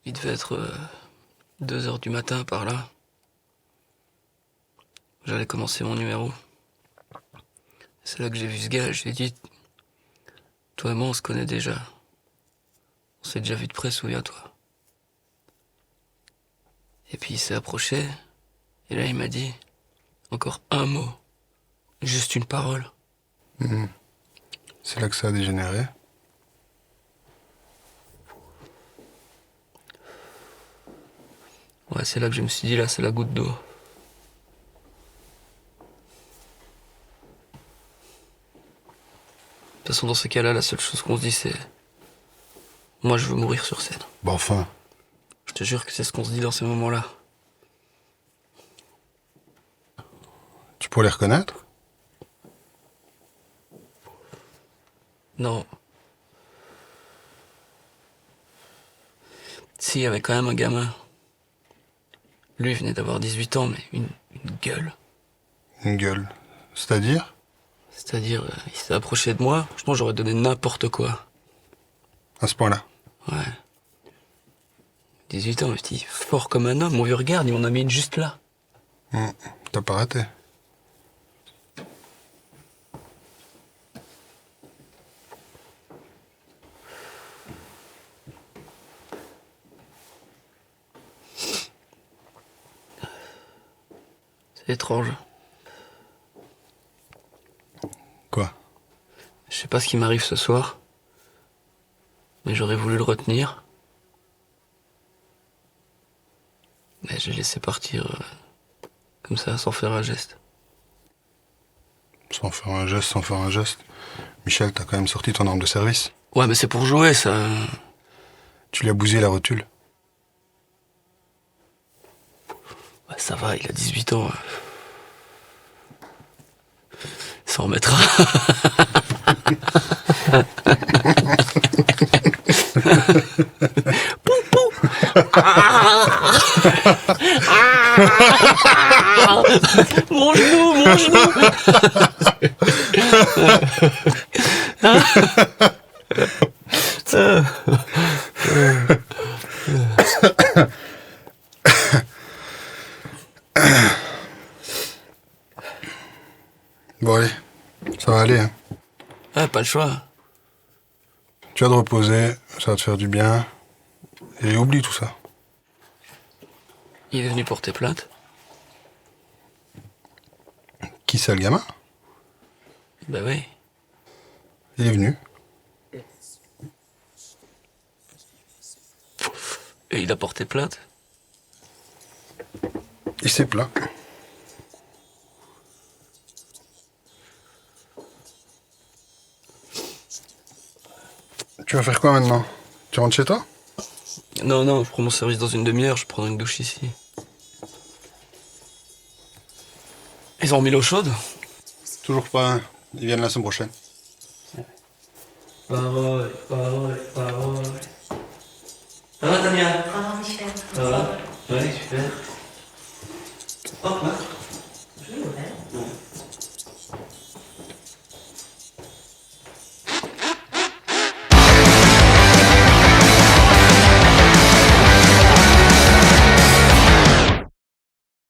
Il devait être 2 heures du matin par là. J'allais commencer mon numéro. C'est là que j'ai vu ce gars, je lui ai dit, toi et moi on se connaît déjà. On s'est déjà vu de près, souviens-toi. Et puis il s'est approché, et là il m'a dit, encore un mot, juste une parole. C'est là que ça a dégénéré. Ouais, c'est là que je me suis dit, là c'est la goutte d'eau. De toute façon, dans ces cas-là, la seule chose qu'on se dit, c'est... Moi, je veux mourir sur scène. Bah enfin, Je te jure que c'est ce qu'on se dit dans ces moments-là. tu pourrais les reconnaître? Non. Si, il y avait quand même un gamin. Lui, il venait d'avoir 18 ans, mais une gueule. Une gueule. C'est-à-dire? C'est-à-dire, il s'est approché de moi, franchement, j'aurais donné n'importe quoi. À ce point-là. Ouais. 18 ans, petit, fort comme un homme, on lui regarde, il m'en a mis une juste là. T'as pas raté. C'est étrange. Quoi? Je sais pas ce qui m'arrive ce soir, mais j'aurais voulu le retenir. Mais j'ai laissé partir comme ça, sans faire un geste. Sans faire un geste, sans faire un geste. Michel, t'as quand même sorti ton arme de service. Ouais, mais c'est pour jouer, ça. Tu lui as bousillé la rotule. Ouais, ça va, il a 18 ans. Il s'en remettra. Pou, pou. Mon genou, mon genou. Bon allez, ça va aller. Hein. Ouais, pas le choix. Tu vas te reposer, ça va te faire du bien. Et oublie tout ça. Il est venu porter plainte. Qui c'est le gamin? Bah oui. Il est venu. Et il a porté plainte. Il s'est plaint. Tu vas faire quoi maintenant? Tu rentres chez toi? Non, non, je prends mon service dans une demi-heure, je prends une douche ici. Ils ont mis l'eau chaude? Toujours pas. Hein. Ils viennent la semaine prochaine. Parole, parole, parole. Ça va, Tania? Ah, Michel. Ça va? Ouais, super. Hop, là.